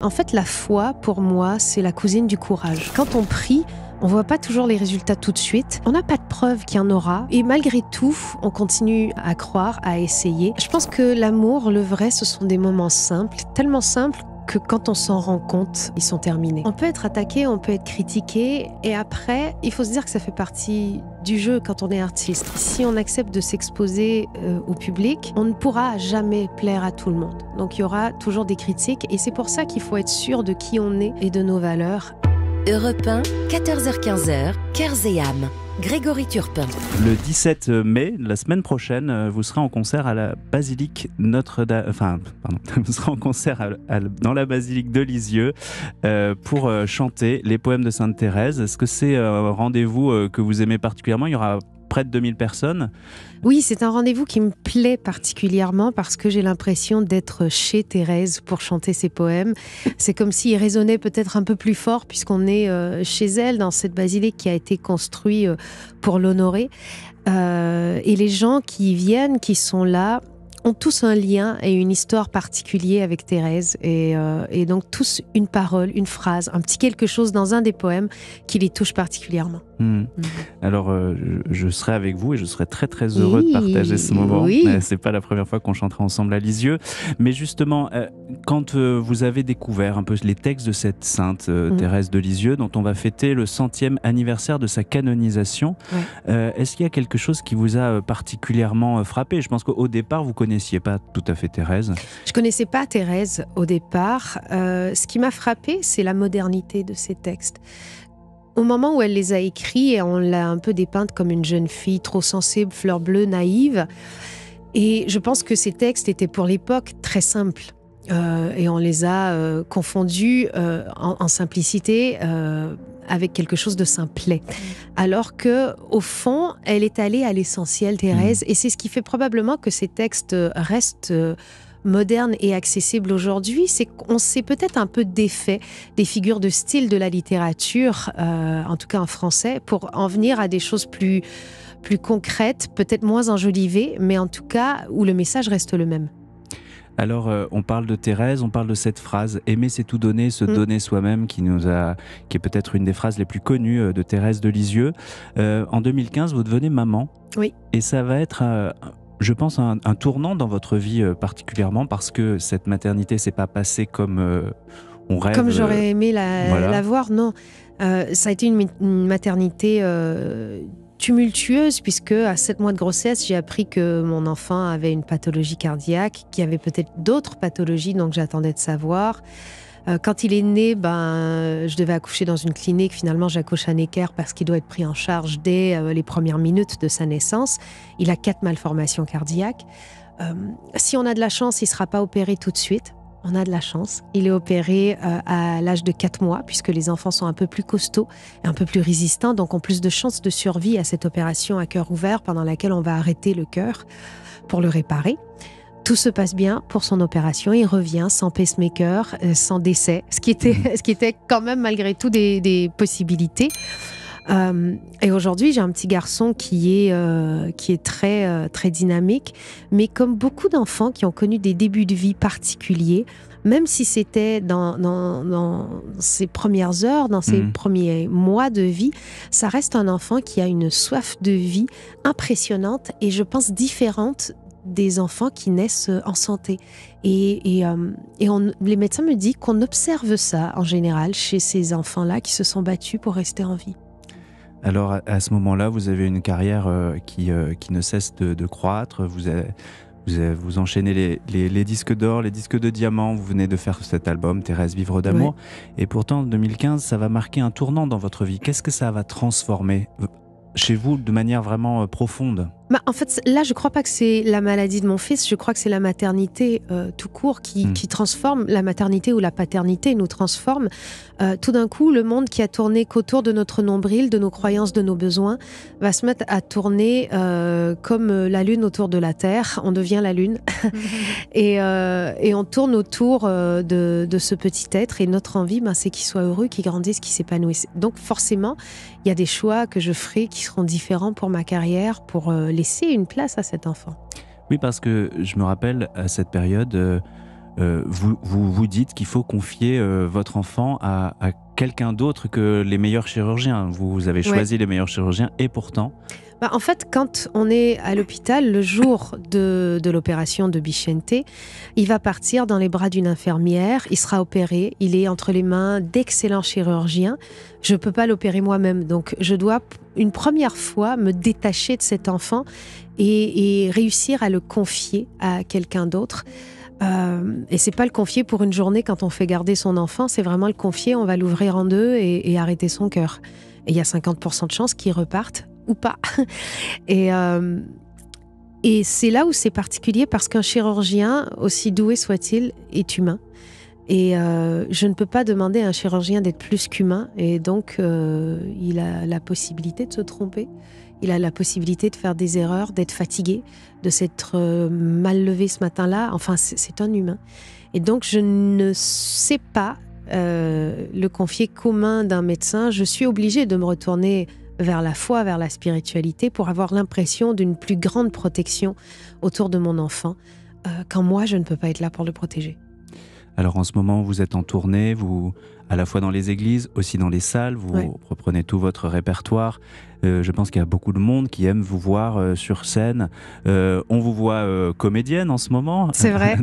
En fait, la foi, pour moi, c'est la cousine du courage. Quand on prie, on voit pas toujours les résultats tout de suite. On n'a pas de preuve qu'il y en aura. Et malgré tout, on continue à croire, à essayer. Je pense que l'amour, le vrai, ce sont des moments simples, tellement simples que quand on s'en rend compte, ils sont terminés. On peut être attaqué, on peut être critiqué, et après, il faut se dire que ça fait partie du jeu quand on est artiste. Si on accepte de s'exposer au public, on ne pourra jamais plaire à tout le monde. Donc il y aura toujours des critiques, et c'est pour ça qu'il faut être sûr de qui on est et de nos valeurs. Europe 1, 14h-15h, Cœurs et âmes. Grégory Turpin. Le 17 mai, la semaine prochaine, vous serez en concert à la basilique Notre-Dame. Vous serez en concert dans la basilique de Lisieux pour chanter les poèmes de Sainte Thérèse. Est-ce que c'est un rendez-vous que vous aimez particulièrement ? Il y aura près de 2000 personnes. Oui, c'est un rendez-vous qui me plaît particulièrement parce que j'ai l'impression d'être chez Thérèse pour chanter ses poèmes. C'est comme s'il résonnait peut-être un peu plus fort puisqu'on est chez elle, dans cette basilique qui a été construite pour l'honorer. Et les gens qui y viennent, qui sont là, ont tous un lien et une histoire particulière avec Thérèse et donc tous une parole, une phrase, un petit quelque chose dans un des poèmes qui les touche particulièrement. Alors je serai avec vous et je serai très très heureux de partager ce moment. Oui. C'est pas la première fois qu'on chantera ensemble à Lisieux, mais justement quand vous avez découvert un peu les textes de cette sainte Thérèse de Lisieux, dont on va fêter le 100e anniversaire de sa canonisation, est-ce qu'il y a quelque chose qui vous a particulièrement frappé ? Je pense qu'au départ vous connaissiez pas tout à fait Thérèse. Je connaissais pas Thérèse au départ. Ce qui m'a frappé, c'est la modernité de ces textes. Au moment où elle les a écrits, on l'a un peu dépeinte comme une jeune fille trop sensible, fleur bleue, naïve. Et je pense que ces textes étaient pour l'époque très simples. Et on les a confondus en simplicité avec quelque chose de simplet. Alors que, au fond, elle est allée à l'essentiel, Thérèse. Et c'est ce qui fait probablement que ces textes restent moderne et accessible aujourd'hui, c'est qu'on s'est peut-être un peu défait des figures de style de la littérature, en tout cas en français, pour en venir à des choses plus concrètes, peut-être moins enjolivées, mais en tout cas où le message reste le même. Alors, on parle de Thérèse, on parle de cette phrase « Aimer, c'est tout donner, se donner soi-même » qui est peut-être une des phrases les plus connues de Thérèse de Lisieux. En 2015, vous devenez maman. Oui. Et ça va être... je pense un tournant dans votre vie particulièrement parce que cette maternité s'est pas passée comme on rêve. Comme j'aurais aimé la voir, non. Ça a été une maternité tumultueuse puisque à 7 mois de grossesse, j'ai appris que mon enfant avait une pathologie cardiaque, qu'il y avait peut-être d'autres pathologies, donc j'attendais de savoir. Quand il est né, je devais accoucher dans une clinique. Finalement, j'accouche à Necker parce qu'il doit être pris en charge dès les premières minutes de sa naissance. Il a 4 malformations cardiaques. Si on a de la chance, il ne sera pas opéré tout de suite. On a de la chance. Il est opéré à l'âge de 4 mois, puisque les enfants sont un peu plus costauds et un peu plus résistants, donc ont plus de chances de survie à cette opération à cœur ouvert, pendant laquelle on va arrêter le cœur pour le réparer. Tout se passe bien pour son opération. Il revient sans pacemaker, sans décès, ce qui était quand même malgré tout des possibilités. Et aujourd'hui, j'ai un petit garçon qui est très, très dynamique, mais comme beaucoup d'enfants qui ont connu des débuts de vie particuliers, même si c'était dans ses premières heures, dans ses premiers mois de vie, ça reste un enfant qui a une soif de vie impressionnante et je pense différente des enfants qui naissent en santé. Et les médecins me disent qu'on observe ça en général chez ces enfants-là qui se sont battus pour rester en vie. Alors à ce moment-là, vous avez une carrière qui ne cesse de croître. Vous enchaînez les disques d'or, les disques de diamant. Vous venez de faire cet album, Thérèse, Vivre d'amour. Ouais. Et pourtant, en 2015, ça va marquer un tournant dans votre vie. Qu'est-ce que ça va transformer chez vous de manière vraiment profonde ? En fait, là, je ne crois pas que c'est la maladie de mon fils, je crois que c'est la maternité tout court qui transforme, la maternité ou la paternité nous transforme. Tout d'un coup, le monde qui a tourné qu'autour de notre nombril, de nos croyances, de nos besoins, va se mettre à tourner comme la lune autour de la Terre. On devient la lune et on tourne autour de ce petit être. Et notre envie, c'est qu'il soit heureux, qu'il grandisse, qu'il s'épanouisse. Donc forcément, il y a des choix que je ferai qui seront différents pour ma carrière, pour laisser une place à cet enfant. Oui, parce que je me rappelle à cette période, vous dites qu'il faut confier votre enfant à quelqu'un d'autre que les meilleurs chirurgiens. Vous avez choisi les meilleurs chirurgiens et pourtant... En fait, quand on est à l'hôpital, le jour de l'opération de Bichente, il va partir dans les bras d'une infirmière, il sera opéré, il est entre les mains d'excellents chirurgiens. Je ne peux pas l'opérer moi-même, donc je dois une première fois me détacher de cet enfant et réussir à le confier à quelqu'un d'autre. Et c'est pas le confier pour une journée quand on fait garder son enfant, c'est vraiment le confier, on va l'ouvrir en deux et arrêter son cœur. Et il y a 50% de chances qu'il reparte ou pas. Et c'est là où c'est particulier parce qu'un chirurgien, aussi doué soit-il, est humain. Et je ne peux pas demander à un chirurgien d'être plus qu'humain. Et donc, il a la possibilité de se tromper. Il a la possibilité de faire des erreurs, d'être fatigué, de s'être mal levé ce matin-là. Enfin, c'est un humain. Et donc, je ne sais pas le confier qu'aux mains d'un médecin. Je suis obligée de me retourner vers la foi, vers la spiritualité, pour avoir l'impression d'une plus grande protection autour de mon enfant, quand moi, je ne peux pas être là pour le protéger. Alors en ce moment, vous êtes en tournée, vous, à la fois dans les églises, aussi dans les salles, vous reprenez tout votre répertoire. Je pense qu'il y a beaucoup de monde qui aime vous voir sur scène. On vous voit comédienne en ce moment. C'est vrai,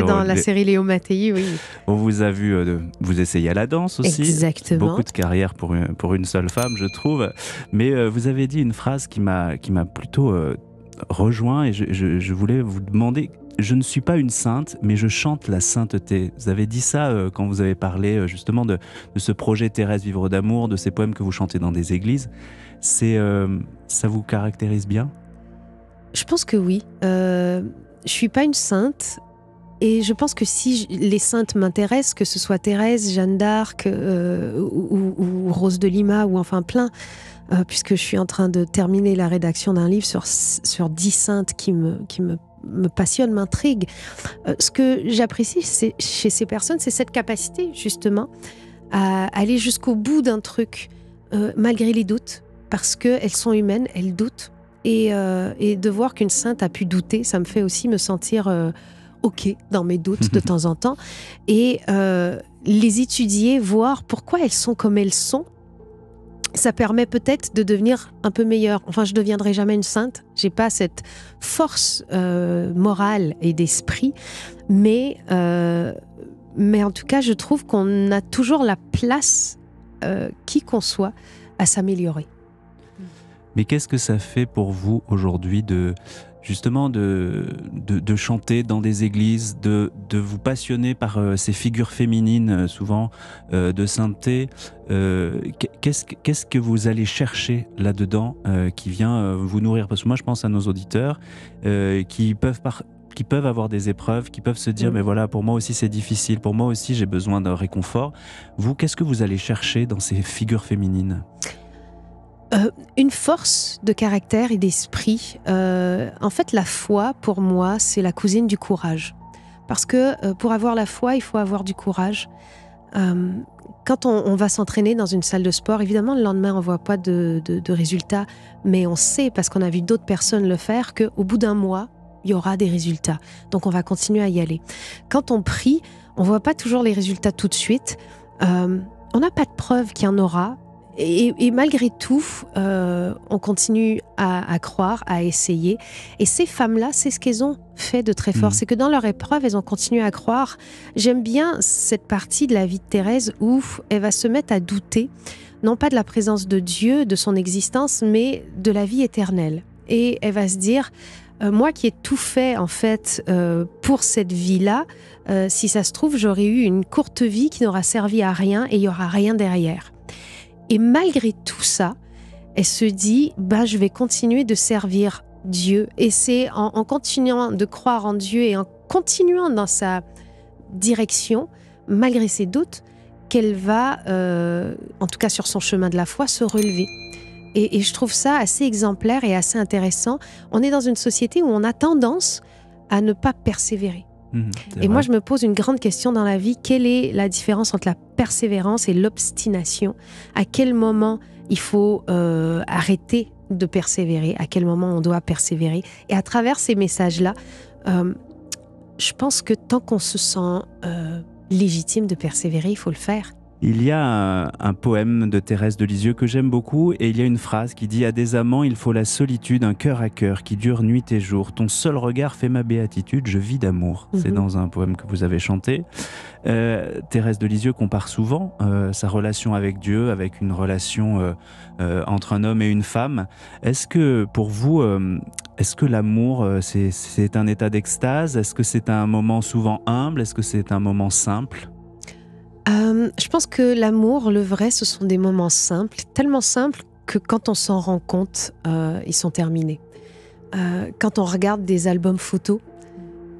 dans la série Léo Mattei, oui. On vous a vu vous essayer à la danse aussi. Exactement. Beaucoup de carrière pour une seule femme, je trouve. Mais vous avez dit une phrase qui m'a plutôt rejoint et je voulais vous demander... Je ne suis pas une sainte, mais je chante la sainteté. Vous avez dit ça quand vous avez parlé justement de ce projet Thérèse Vivre d'amour, de ces poèmes que vous chantez dans des églises. Ça vous caractérise bien ? Je pense que oui. Je suis pas une sainte. Et je pense que si les saintes m'intéressent, que ce soit Thérèse, Jeanne d'Arc ou Rose de Lima, ou enfin plein, puisque je suis en train de terminer la rédaction d'un livre sur 10 saintes qui me passionne, m'intrigue. Ce que j'apprécie chez ces personnes, c'est cette capacité justement à aller jusqu'au bout d'un truc malgré les doutes, parce qu'elles sont humaines, elles doutent. Et de voir qu'une sainte a pu douter, ça me fait aussi me sentir OK dans mes doutes de temps en temps. Et les étudier, voir pourquoi elles sont comme elles sont, ça permet peut-être de devenir un peu meilleure. Enfin, je ne deviendrai jamais une sainte. Je n'ai pas cette force morale et d'esprit. Mais en tout cas, je trouve qu'on a toujours la place, qui qu'on soit, à s'améliorer. Mais qu'est-ce que ça fait pour vous aujourd'hui justement de chanter dans des églises, de vous passionner par ces figures féminines souvent de sainteté? Qu'est-ce que vous allez chercher là-dedans qui vient vous nourrir? Parce que moi je pense à nos auditeurs qui peuvent avoir des épreuves, qui peuvent se dire mais voilà, pour moi aussi c'est difficile, pour moi aussi j'ai besoin d'un réconfort. Vous, qu'est-ce que vous allez chercher dans ces figures féminines? Une force de caractère et d'esprit. En fait, la foi, pour moi, c'est la cousine du courage. Parce que pour avoir la foi, il faut avoir du courage. Quand on va s'entraîner dans une salle de sport, évidemment, le lendemain, on ne voit pas de résultats, mais on sait, parce qu'on a vu d'autres personnes le faire, qu'au bout d'un mois, il y aura des résultats. Donc, on va continuer à y aller. Quand on prie, on ne voit pas toujours les résultats tout de suite. On n'a pas de preuve qu'il y en aura. Et malgré tout, on continue à croire, à essayer. Et ces femmes-là, c'est ce qu'elles ont fait de très fort. C'est que dans leur épreuve, elles ont continué à croire. J'aime bien cette partie de la vie de Thérèse où elle va se mettre à douter, non pas de la présence de Dieu, de son existence, mais de la vie éternelle. Et elle va se dire, moi qui ai tout fait en fait pour cette vie-là, si ça se trouve, j'aurais eu une courte vie qui n'aura servi à rien et il n'y aura rien derrière. Et malgré tout ça, elle se dit, je vais continuer de servir Dieu. Et c'est en continuant de croire en Dieu et en continuant dans sa direction, malgré ses doutes, qu'elle va, en tout cas sur son chemin de la foi, se relever. Et je trouve ça assez exemplaire et assez intéressant. On est dans une société où on a tendance à ne pas persévérer. Et moi, je me pose une grande question dans la vie. Quelle est la différence entre la persévérance et l'obstination? À quel moment il faut arrêter de persévérer? À quel moment on doit persévérer? Et à travers ces messages-là, Je pense que tant qu'on se sent légitime de persévérer, il faut le faire. Il y a un poème de Thérèse de Lisieux que j'aime beaucoup et il y a une phrase qui dit « À des amants, il faut la solitude, un cœur à cœur qui dure nuit et jour. Ton seul regard fait ma béatitude, je vis d'amour. » C'est dans un poème que vous avez chanté. Thérèse de Lisieux compare souvent sa relation avec Dieu, avec une relation entre un homme et une femme. Est-ce que pour vous, est-ce que l'amour, c'est un état d'extase? Est-ce que c'est un moment souvent humble? Est-ce que c'est un moment simple? Je pense que l'amour, le vrai, ce sont des moments simples, tellement simples que quand on s'en rend compte, ils sont terminés. Quand on regarde des albums photos,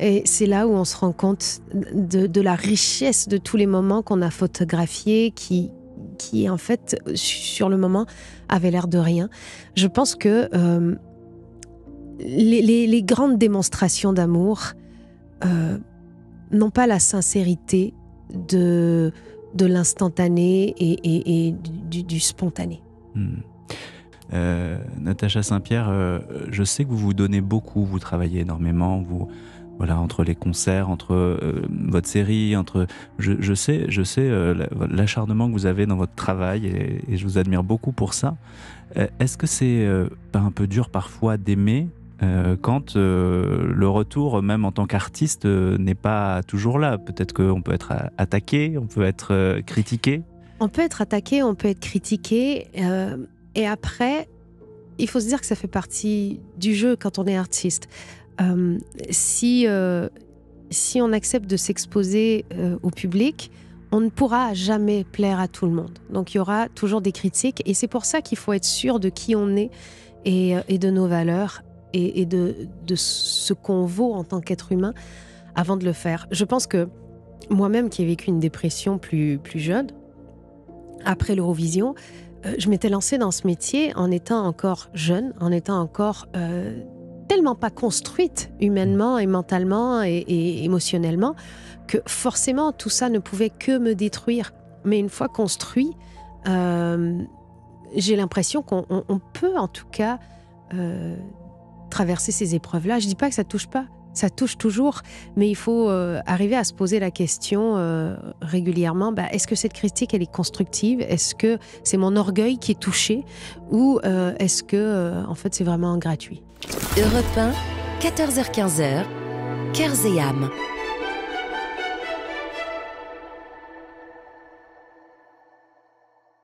et c'est là où on se rend compte de la richesse de tous les moments qu'on a photographiés, qui en fait, sur le moment, avaient l'air de rien. Je pense que les grandes démonstrations d'amour n'ont pas la sincérité de l'instantané et du spontané. Natacha Saint-Pierre, je sais que vous vous donnez beaucoup, vous travaillez énormément, voilà, entre les concerts, entre votre série, je sais l'acharnement que vous avez dans votre travail et je vous admire beaucoup pour ça. Est-ce que c'est pas un peu dur parfois d'aimer quand le retour, même en tant qu'artiste, n'est pas toujours là? Peut-être qu'on peut être attaqué, on peut être critiqué. On peut être attaqué, on peut être critiqué. Et après, il faut se dire que ça fait partie du jeu quand on est artiste. Si on accepte de s'exposer au public, on ne pourra jamais plaire à tout le monde. Donc il y aura toujours des critiques. Et c'est pour ça qu'il faut être sûr de qui on est et de nos valeurs et de ce qu'on vaut en tant qu'être humain avant de le faire. Je pense que moi-même qui ai vécu une dépression plus jeune, après l'Eurovision, je m'étais lancée dans ce métier en étant encore jeune, en étant encore tellement pas construite humainement et mentalement et émotionnellement que forcément tout ça ne pouvait que me détruire. Mais une fois construit, j'ai l'impression qu'on peut en tout cas traverser ces épreuves-là. Je dis pas que ça touche pas, ça touche toujours, mais il faut arriver à se poser la question régulièrement, est-ce que cette critique elle est constructive? Est-ce que c'est mon orgueil qui est touché? Ou est-ce que en fait c'est vraiment gratuit? Europe 1, 14h-15h, Cœurs et âme.